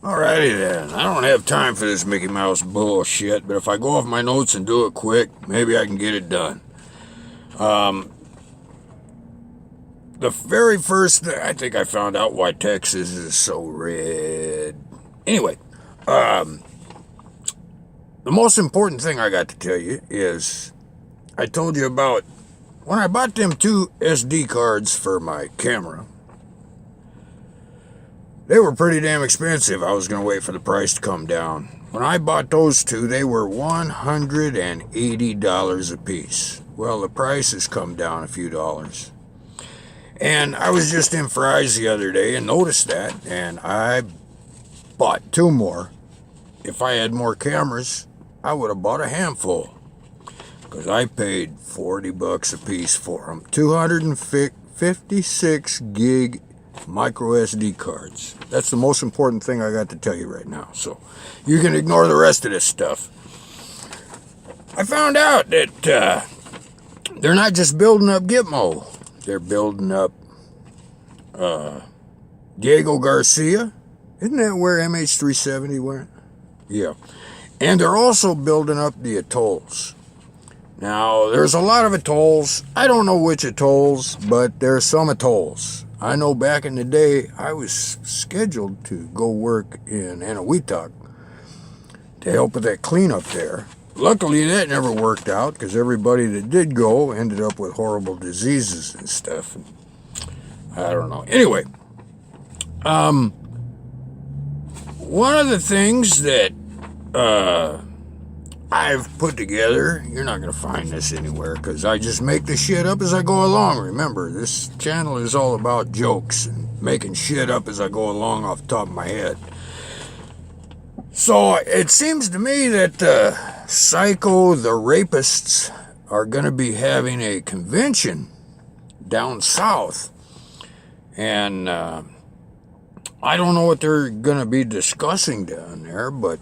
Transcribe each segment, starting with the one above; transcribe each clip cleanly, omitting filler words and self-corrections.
Alrighty then, I don't have time for this Mickey Mouse bullshit, but if I go off my notes and do it quick, maybe I can get it done. The very first thing, I think I found out why Texas is so red. Anyway, the most important thing I got to tell you is I told you about when I bought them 2 SD cards for my camera. They were pretty damn expensive. I was going to wait for the price to come down. When I bought those 2, they were $180 a piece. Well, the price has come down a few dollars. And I was just in Fry's the other day and noticed that, and I bought 2 more. If I had more cameras, I would have bought a handful, because I paid $40 a piece for them. 256 gig micro SD cards. That's the most important thing I got to tell you right now. So you can ignore the rest of this stuff. I found out that they're not just building up Gitmo. They're building up Diego Garcia. Isn't that where MH370 went? Yeah. And they're also building up the atolls. Now, there's a lot of atolls. I don't know which atolls, but there's some atolls. I know back in the day, I was scheduled to go work in Wh2t3va to help with that cleanup there. Luckily, that never worked out, because everybody that did go ended up with horrible diseases and stuff. I don't know. Anyway, one of the things that I've put together, you're not going to find this anywhere, because I just make the shit up as I go along. Remember, this channel is all about jokes and making shit up as I go along off the top of my head. So it seems to me that Psycho the Rapists are going to be having a convention down south. And I don't know what they're going to be discussing down there, but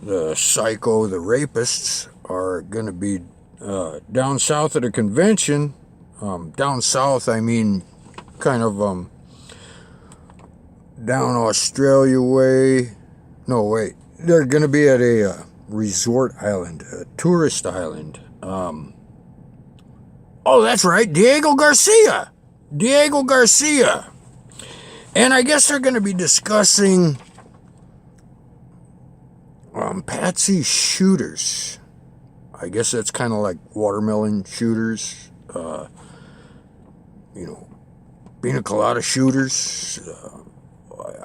the Psycho the Rapists are going to be down south at a convention. Down south, I mean kind of down Australia way. No, wait. They're going to be at a resort island, a tourist island. Oh, that's right. Diego Garcia. Diego Garcia. And I guess they're going to be discussing Patsy shooters. I guess that's kind of like watermelon shooters. Pina colada shooters.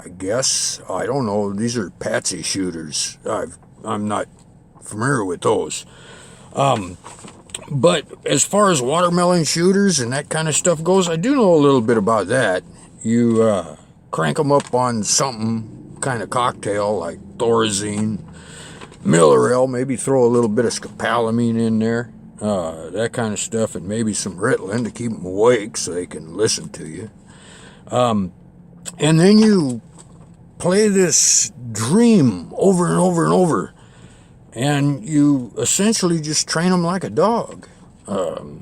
I guess. I don't know. These are Patsy shooters. I'm not familiar with those. But as far as watermelon shooters and that kind of stuff goes, I do know a little bit about that. You crank them up on something, kind of cocktail, like Thorazine, Miller Ale, maybe throw a little bit of scopolamine in there, that kind of stuff, and maybe some Ritalin to keep them awake so they can listen to you. And then you play this dream over and over and over, and you essentially just train them like a dog. Oh,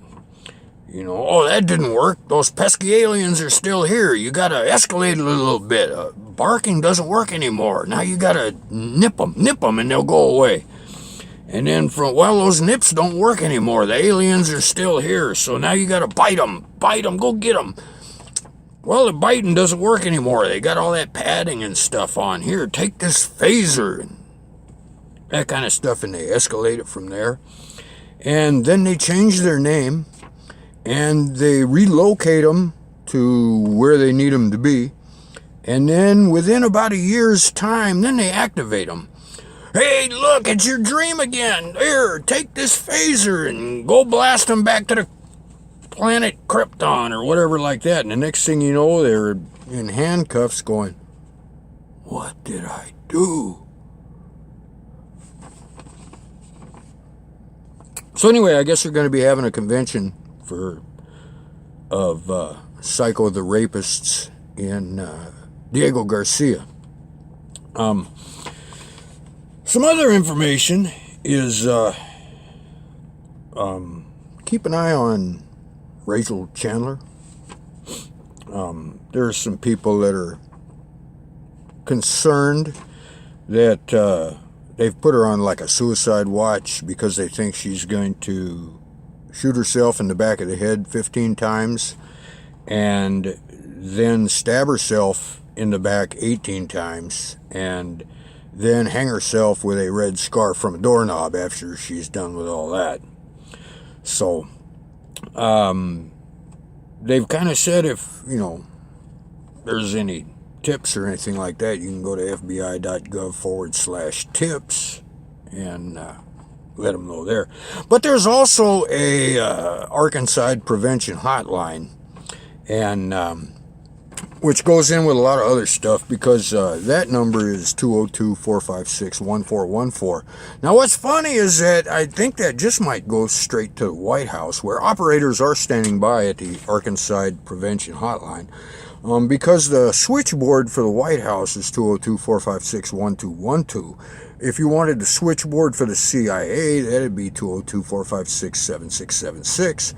that didn't work. Those pesky aliens are still here. You got to escalate it a little bit. Barking doesn't work anymore. Now you got to nip them, and they'll go away. And then those nips don't work anymore. The aliens are still here, so now you got to bite them, go get them. Well, the biting doesn't work anymore. They got all that padding and stuff on. Here, take this phaser and that kind of stuff, and they escalate it from there. And then they change their name, and they relocate them to where they need them to be. And then within about a year's time, then they activate them. Hey, look, it's your dream again. Here, take this phaser and go blast them back to the planet Krypton or whatever like that. And the next thing you know, they're in handcuffs going, what did I do? So anyway, I guess they're going to be having a convention of Psycho the Rapists in Diego Garcia. Some other information is keep an eye on Rachel Chandler. There are some people that are concerned that they've put her on like a suicide watch because they think she's going to shoot herself in the back of the head 15 times and then stab herself in the back 18 times and then hang herself with a red scarf from a doorknob after she's done with all that. So, they've kind of said if, there's any tips or anything like that, you can go to fbi.gov/tips and let them know there. But there's also a Arkansas prevention hotline, and which goes in with a lot of other stuff, because that number is 202-456-1414. Now, what's funny is that I think that just might go straight to the White House, where operators are standing by at the Arkansas Prevention Hotline, because the switchboard for the White House is 202-456-1212. If you wanted the switchboard for the CIA, that'd be 202-456-7676.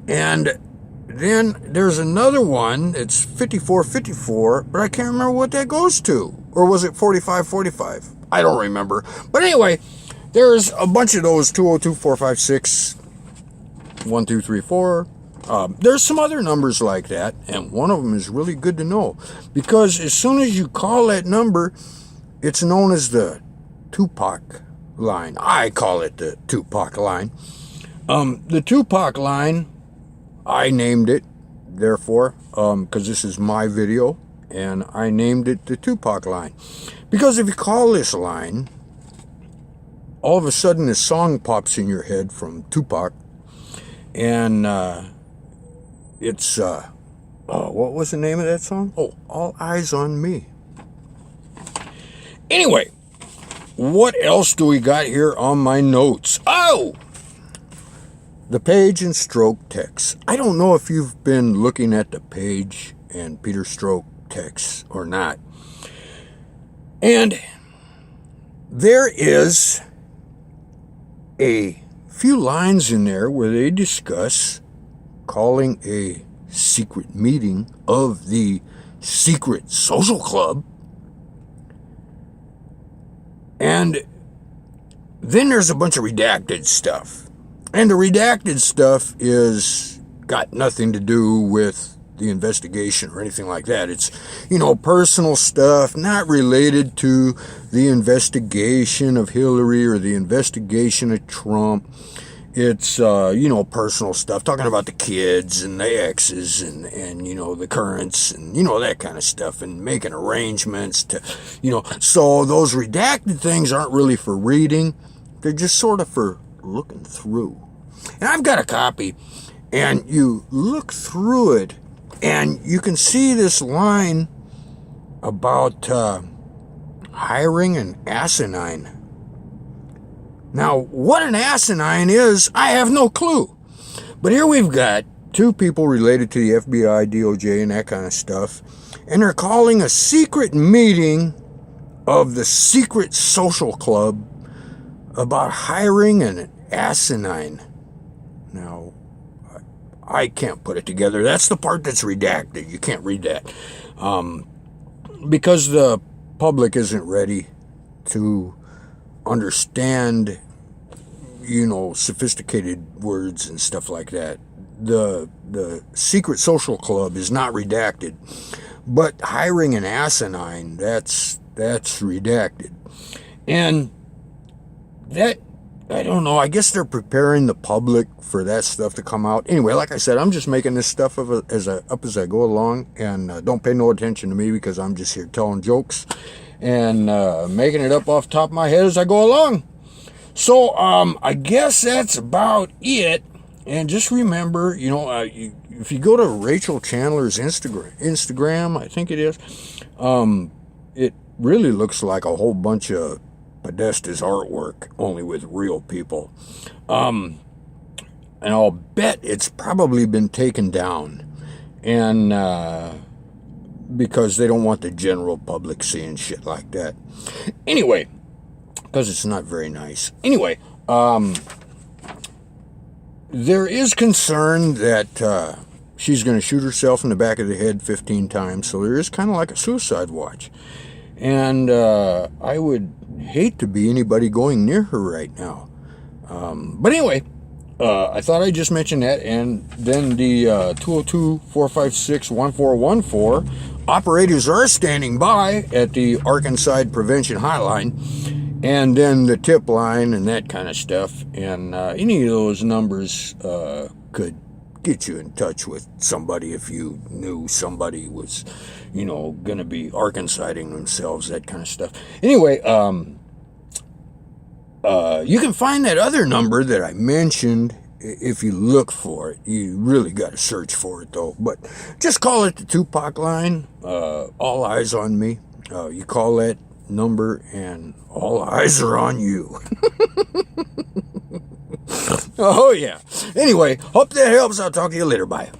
And then there's another one, it's 5454, but I can't remember what that goes to. Or was it 4545? I don't remember. But anyway, there's a bunch of those, 202-456-1234. There's some other numbers like that, and one of them is really good to know, because as soon as you call that number, it's known as the Tupac line. I call it the Tupac line. The Tupac line, I named it, therefore, because this is my video, and I named it the Tupac line. Because if you call this line, all of a sudden this song pops in your head from Tupac, and it's, what was the name of that song? Oh, All Eyes on Me. Anyway, what else do we got here on my notes? Oh! The page and stroke text. I don't know if you've been looking at the page and Peter Stroke text or not. And there is a few lines in there where they discuss calling a secret meeting of the secret social club. And then there's a bunch of redacted stuff. And the redacted stuff is got nothing to do with the investigation or anything like that. It's, personal stuff, not related to the investigation of Hillary or the investigation of Trump. It's, personal stuff, talking about the kids and the exes and the currents and, that kind of stuff, and making arrangements to, so those redacted things aren't really for reading. They're just sort of for looking through. And I've got a copy, and you look through it, and you can see this line about hiring an asinine. Now, what an asinine is, I have no clue. But here we've got two people related to the FBI, DOJ, and that kind of stuff, and they're calling a secret meeting of the secret social club about hiring an asinine. Now, I can't put it together. That's the part that's redacted. You can't read that. Because the public isn't ready to understand, sophisticated words and stuff like that. The secret social club is not redacted. But hiring an asinine, that's redacted. And that, I don't know, I guess they're preparing the public for that stuff to come out. Anyway, like I said, I'm just making this stuff up as I go along, and don't pay no attention to me, because I'm just here telling jokes and making it up off the top of my head as I go along. So, I guess that's about it. And just remember, if you go to Rachel Chandler's Instagram, I think it is, it really looks like a whole bunch of Podesta's artwork, only with real people. And I'll bet it's probably been taken down. And because they don't want the general public seeing shit like that. Anyway, because it's not very nice. Anyway, there is concern that she's going to shoot herself in the back of the head 15 times. So there is kind of like a suicide watch. And I would hate to be anybody going near her right now. But anyway, I thought I'd just mention that. And then the 202-456-1414 operators are standing by at the Arkansas Prevention Hotline. And then the tip line and that kind of stuff. And any of those numbers could get you in touch with somebody if you knew somebody was, going to be Arkansas-ing themselves, that kind of stuff. Anyway, you can find that other number that I mentioned if you look for it. You really got to search for it, though. But just call it the Tupac line. All eyes on me. You call that number and all eyes are on you. Oh, yeah. Anyway, hope that helps. I'll talk to you later. Bye.